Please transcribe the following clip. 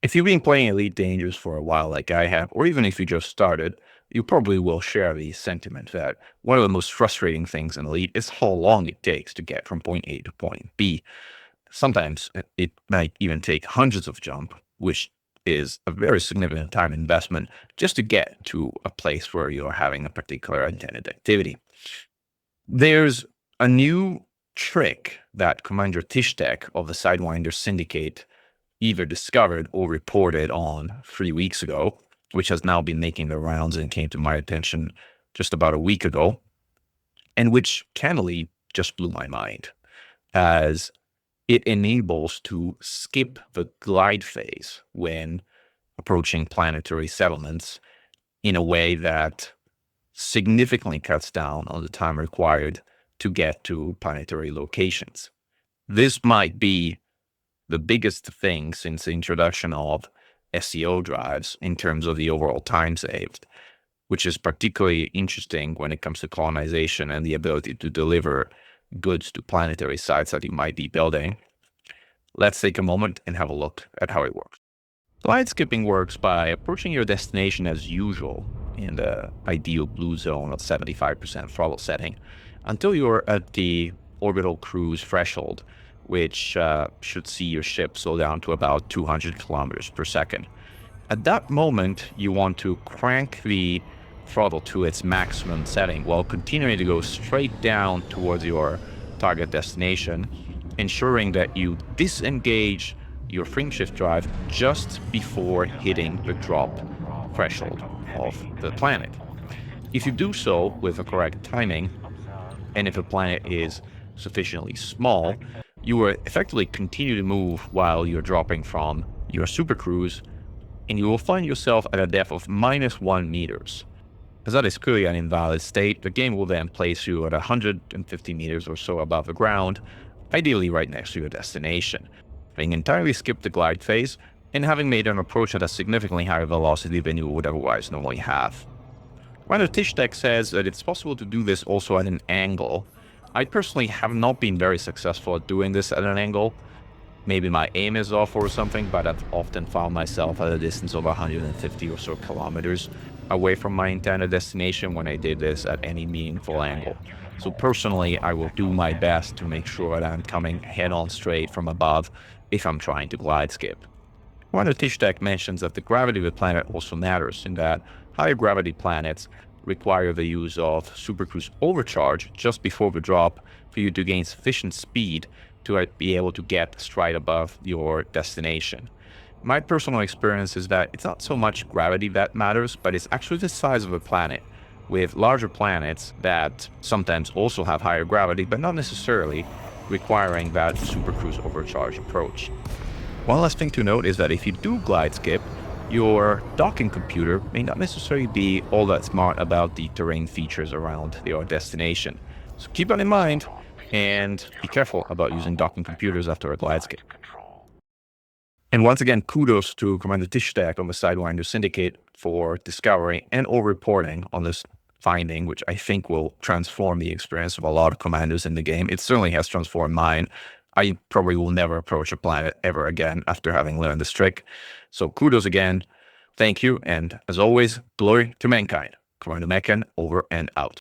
If you've been playing Elite Dangerous for a while like I have, or even if you just started, you probably will share the sentiment that one of the most frustrating things in Elite is how long it takes to get from point A to point B. Sometimes it might even take hundreds of jumps, which is a very significant time investment just to get to a place where you're having a particular intended activity. There's a new trick that Commander Tishtech of the Sidewinder Syndicate either discovered or reported on 3 weeks ago, which has now been making the rounds and came to my attention just about a week ago, and which candidly just blew my mind, as it enables to skip the glide phase when approaching planetary settlements in a way that significantly cuts down on the time required to get to planetary locations. This might be the biggest thing since the introduction of SEO drives in terms of the overall time saved, which is particularly interesting when it comes to colonization and the ability to deliver goods to planetary sites that you might be building. Let's take a moment and have a look at how it works. Glide skipping works by approaching your destination as usual in the ideal blue zone of 75% throttle setting until you're at the orbital cruise threshold, which should see your ship slow down to about 200 kilometers per second. At that moment, you want to crank the throttle to its maximum setting while continuing to go straight down towards your target destination, ensuring that you disengage your frame shift drive just before hitting the drop threshold of the planet. If you do so with the correct timing, and if the planet is sufficiently small, you will effectively continue to move while you're dropping from your supercruise, and you will find yourself at a depth of -1 meters. As that is clearly an invalid state, the game will then place you at 150 meters or so above the ground, ideally right next to your destination, having entirely skipped the glide phase and having made an approach at a significantly higher velocity than you would otherwise normally have. Commander Tishtech says that it's possible to do this also at an angle. I personally have not been very successful at doing this at an angle. Maybe my aim is off or something, but I've often found myself at a distance of 150 or so kilometers away from my intended destination when I did this at any meaningful angle. So personally, I will do my best to make sure that I'm coming head-on straight from above if I'm trying to glide skip. Commander Tishtech mentions that the gravity of the planet also matters, in that higher gravity planets require the use of supercruise overcharge just before the drop for you to gain sufficient speed to be able to get straight above your destination. My personal experience is that it's not so much gravity that matters, but it's actually the size of a planet, with larger planets that sometimes also have higher gravity, but not necessarily requiring that supercruise overcharge approach. One last thing to note is that if you do glide skip, your docking computer may not necessarily be all that smart about the terrain features around your destination. So keep that in mind and be careful about using docking computers after a glide skip. And once again, kudos to Commander Tishtech on the Sidewinder Syndicate for discovering and or reporting on this finding, which I think will transform the experience of a lot of commanders in the game. It certainly has transformed mine. I probably will never approach a planet ever again after having learned this trick. So kudos again. Thank you. And as always, glory to mankind. Commander Mechan, over and out.